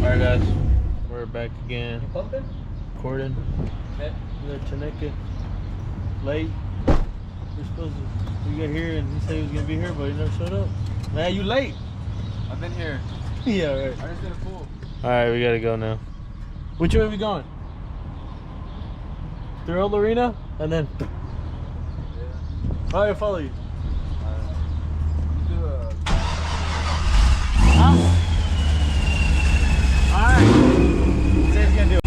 Alright guys, we're back again. You pumping? Recording. Okay. We're at Chineke. Late. We're supposed to we got here and he said he was gonna be here, but he never showed up. Man, you late. I've been here. Yeah, right. I just did a pool. Alright, we gotta go now. Which way are we going? Through Old Arena? And then Yeah. Alright, follow you. You do a... Alright. Say it's gonna do it.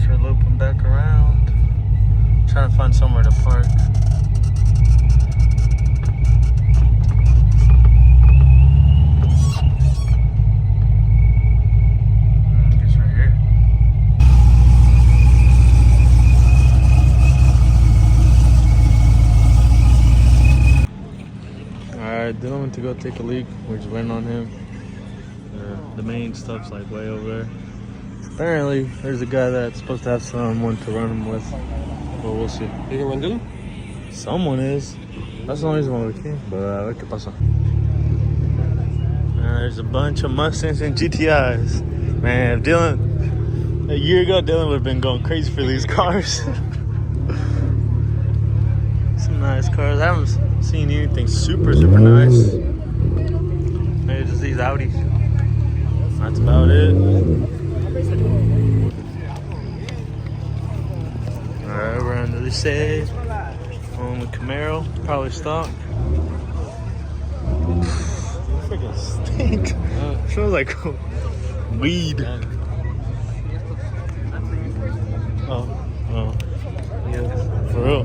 We're looping back around, trying to find somewhere to park. I guess right here. Alright, Dylan went to go take a leak. We're just waiting on him. The main stuff's like way over there. Apparently, there's a guy that's supposed to have someone to run him with. But we'll see. You can run Dylan? Someone is. That's the only reason why we came. But a ver qué pasa. There's a bunch of Mustangs and GTIs. Man, if Dylan, a year ago, Dylan would have been going crazy for these cars. Some nice cars. I haven't seen anything super nice. Maybe just these Audis. That's about it. Alright, we're on the other side. On the Camaro, probably stock. Freaking stink. Smells like weed. Oh. Yeah, for real.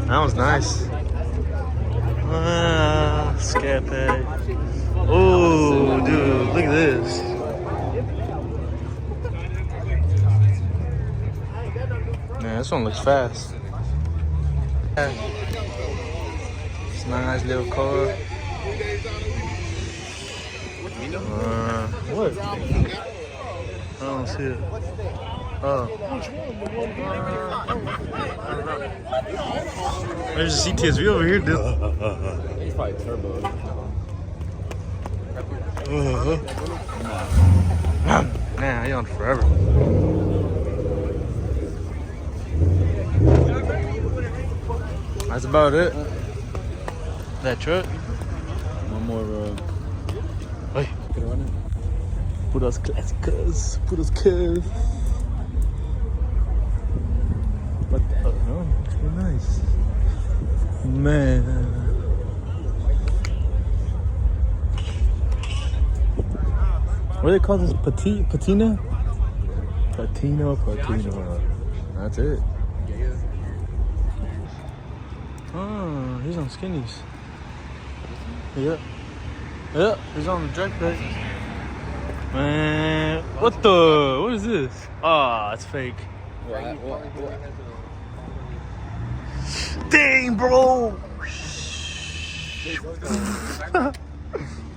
That was nice. Scape. Oh, dude, look at this. Man, this one looks fast. It's a nice little car. What? I don't see it. Oh. There's a CTSV over here, dude. He's probably turbo. Man, I on forever. That's about it. That truck. One more. Hey. Can I run it? Puros clásicos. Puros cars. What the? Oh, it's really nice. Man. What do they call this? Patina? Patina. That's it. Oh, he's on skinnies. Yep. Yep, he's on the drag plate. Man, what the? What is this? Ah, it's fake. What? Dang, bro.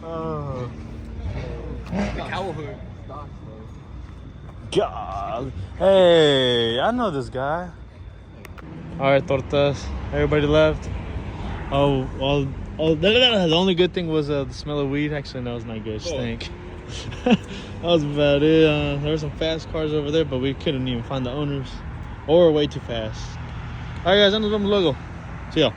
Oh. The cowl hood. God. Hey, I know this guy. All right, tortas. Everybody left. Oh, the only good thing was the smell of weed. Actually, no, it's not good. Stink. That was about it. There were some fast cars over there, but we couldn't even find the owners. Or way too fast. All right, guys, nos vemos luego. See ya.